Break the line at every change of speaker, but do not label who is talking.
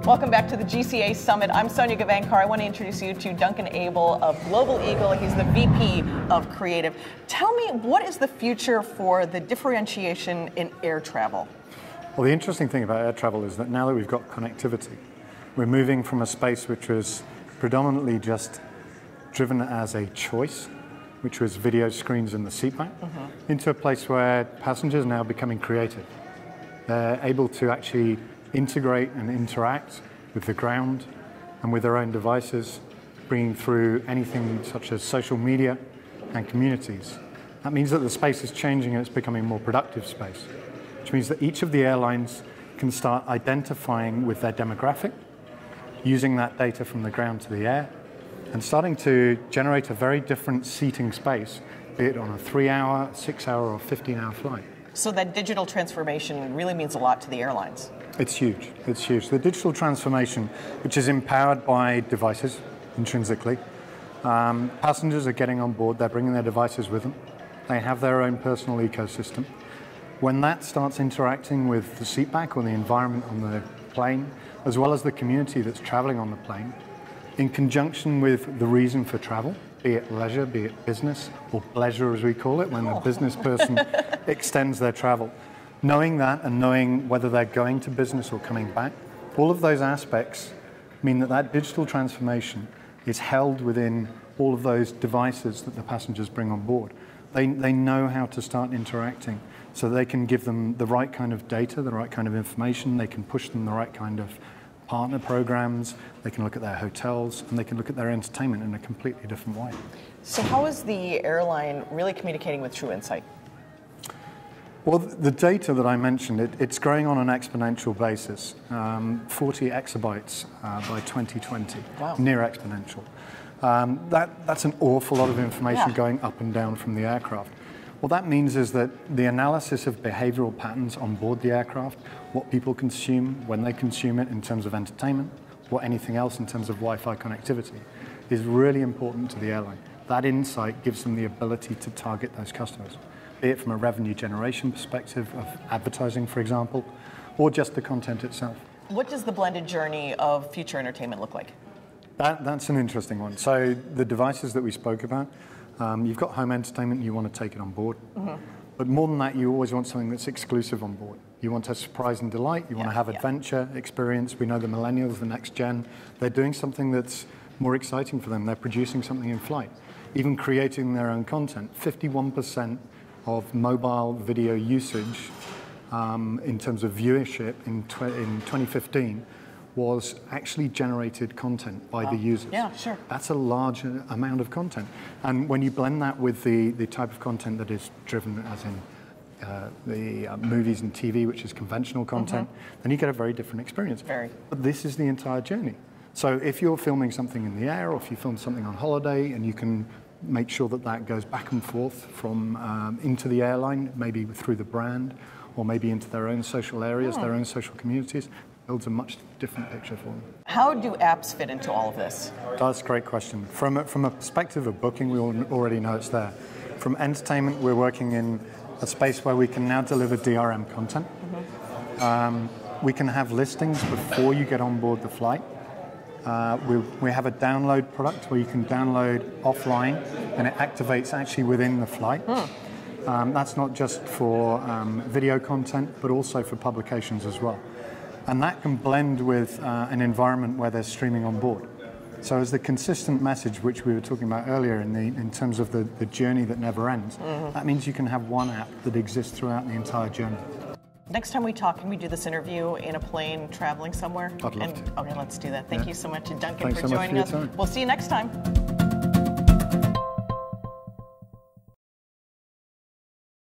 Welcome back to the GCA Summit. I'm Sonia Gavankar. I want to introduce you to Duncan Abell of Global Eagle. He's the VP of Creative. Tell me, what is the future for the differentiation in air travel?
Well, the interesting thing about air travel is that now that we've got connectivity, we're moving from a space which was predominantly just driven as a choice, which was video screens in the seatback, into a place where passengers are now becoming creative. They're able to actually integrate and interact with the ground and with their own devices, bringing through anything such as social media and communities. That means that the space is changing and it's becoming a more productive space, which means that each of the airlines can start identifying with their demographic, using that data from the ground to the air, and starting to generate a very different seating space, be it on a 3-hour, 6-hour, or 15-hour flight.
So that digital transformation really means a lot to the airlines.
It's huge. It's huge. The digital transformation, which is empowered by devices intrinsically, passengers are getting on board. They're bringing their devices with them. They have their own personal ecosystem. When that starts interacting with the seatback or the environment on the plane, as well as the community that's traveling on the plane, in conjunction with the reason for travel, be it leisure, be it business, or pleasure as we call it, when the business person extends their travel. Knowing that and knowing whether they're going to business or coming back, all of those aspects mean that that digital transformation is held within all of those devices that the passengers bring on board. They know how to start interacting, so they can give them the right kind of data, the right kind of information, they can push them the right kind of partner programs, they can look at their hotels, and they can look at their entertainment in a completely different way.
So how is the airline really communicating with True Insight?
Well, the data that I mentioned, it's growing on an exponential basis, 40 exabytes by 2020,
wow.
Near exponential. That's an awful lot of information going up and down from the aircraft. What that means is that the analysis of behavioral patterns on board the aircraft, what people consume, when they consume it in terms of entertainment, or anything else in terms of Wi-Fi connectivity, is really important to the airline. That insight gives them the ability to target those customers, be it from a revenue generation perspective of advertising, for example, or just the content itself.
What does the blended journey of future entertainment look like?
That's an interesting one. So the devices that we spoke about, you've got home entertainment, you want to take it on board. But more than that, you always want something that's exclusive on board. You want to surprise and delight, you want to have adventure, experience. We know the millennials, the next gen, they're doing something that's more exciting for them. They're producing something in flight, even creating their own content. 51% of mobile video usage in terms of viewership in 2015 was actually generated content by the users.
Yeah, sure.
That's a large amount of content. And when you blend that with the type of content that is driven, as in the movies and TV, which is conventional content, then you get a very different experience. But this is the entire journey. So if you're filming something in the air, or if you film something on holiday, and you can make sure that that goes back and forth from into the airline, maybe through the brand, or maybe into their own social areas, their own social communities, builds a much different picture for them.
How do apps fit into all of this?
That's a great question. From a perspective of booking, we already know it's there. From entertainment, we're working in a space where we can now deliver DRM content. We can have listings before you get on board the flight. We have a download product where you can download offline, and it activates actually within the flight. That's not just for video content, but also for publications as well. And that can blend with an environment where there's streaming on board. So as the consistent message, which we were talking about earlier in terms of the journey that never ends, that means you can have one app that exists throughout the entire journey.
Next time we talk, can we do this interview in a plane traveling somewhere?
I'd love to.
Okay, let's do that. Thank you so much, Duncan,
Thanks
for
so much
joining
for your
us.
time.
We'll see you next time.